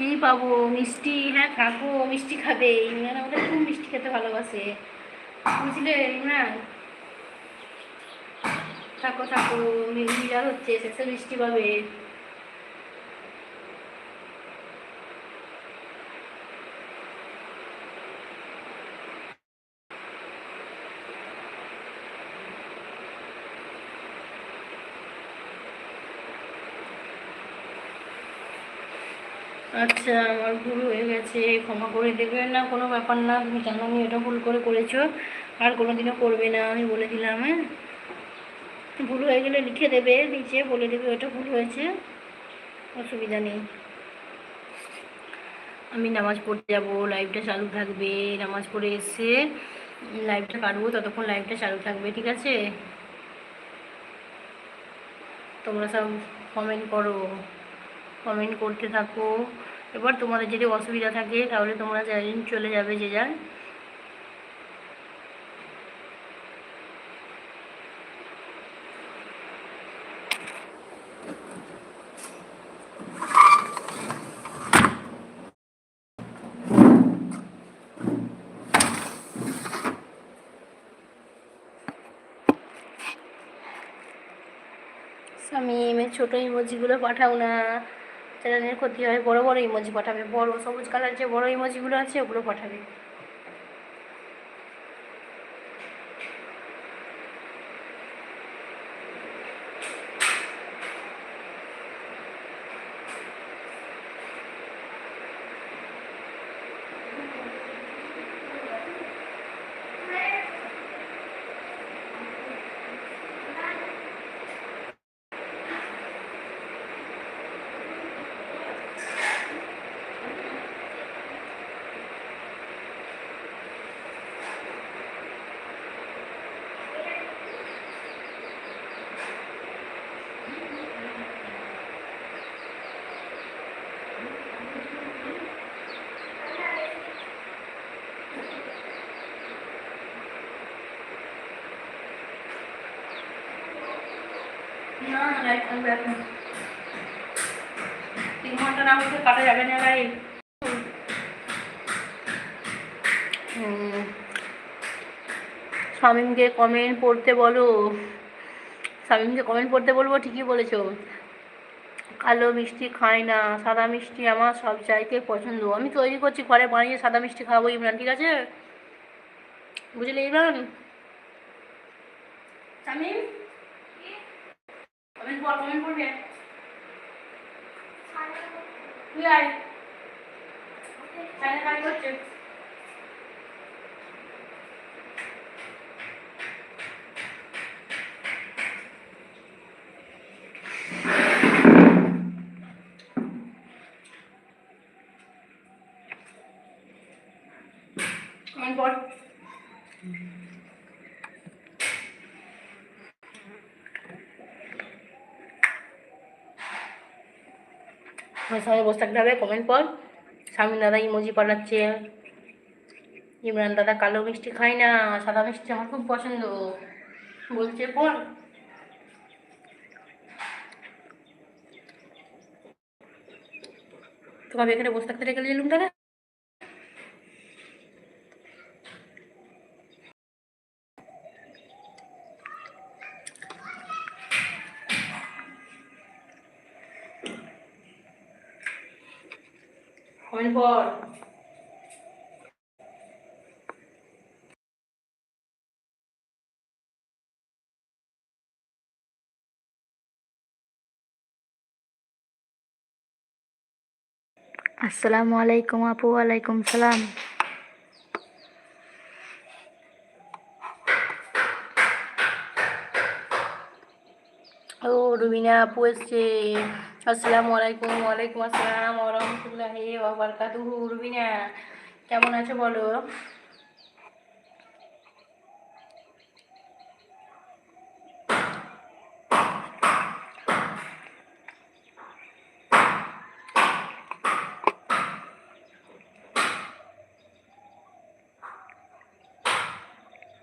এই পাবো মিষ্টি। হ্যাঁ কাকু মিষ্টি খাবে, ইমরান আমাদের খুব মিষ্টি খেতে ভালোবাসে, বুঝলে ইমরান। থাকো থাকো, মিরার হচ্ছে শেষে মিষ্টি পাবে। আচ্ছা আমার ভুল হয়ে গেছে, ক্ষমা করে দেবেন না, কোনো ব্যাপার না, তুমি জানো আমি এটা ভুল করেছো, আর কোনোদিনও করবে না, আমি বলে দিলাম। হ্যাঁ ভুল হয়ে গেলে লিখে দেবে নিচে, বলে দেবে ওটা ভুল হয়েছে, অসুবিধা নেই। আমি নামাজ পড়তে যাব, লাইভটা চালু থাকবে, নামাজ পড়ে এসে লাইভটা কাটবো, ততক্ষণ লাইভটা চালু থাকবে, ঠিক আছে? তোমরা সব কমেন্ট করো, কমেন্ট করতে থাকো। এবার তোমাদের যদি অসুবিধা থাকে তাহলে তোমরা চলে যাবে যে যার। সামিমের ছোটো ইমোজিগুলো পাঠাও না, চ্যানেলের ক্ষতি হয়, বড় বড় ইমোজি পাঠাবে, বড় সবুজ কালার যে বড় ইমোজিগুলো আছে ওগুলো পাঠাবে। না লাইট থাকবে এখন, 3 ঘন্টা না হচ্ছে কাটা যাবে না লাইট। শামীমকে কমেন্ট পড়তে বলো, শামীমকে কমেন্ট পড়তে বলবো, ঠিকই বলেছো। কালো মিষ্টি খাই না, সাদা মিষ্টি আমার সব চাইতে পছন্দ, আমি তৈরি করছি ঘরে বানিয়ে সাদা মিষ্টি খাওয়াবো ইমরান, ঠিক আছে? বুঝলে ইমরান? শামীম কমেন্ট পড়, কমেন্ট পড়বে, তুই আয়, চাইনা কাজ করছে। কমেন্ট পড়। সবাই বসে থাকতে হবে, কমেন্ট পড়। শামীম দাদা ইমোজি পাঠাচ্ছে, ইমরান দাদা কালো মিষ্টি খাই না, সাদা মিষ্টি আমার খুব পছন্দ বলছে, পড়। তোমাকে এখানে বসে থাকতে রেখে দিলুম দাদা। কমেন্ট পড়। আসসালামু আলাইকুম আপু। ওয়ালাইকুম সালাম। ও রুবিনা আপু এসছে, আসসালামু আলাইকুম। ওয়ালাইকুম আসসালাম ওয়া রাহমাতুল্লাহি ওয়া বারাকাতুহু। রুবিনা কেমন আছো বলো?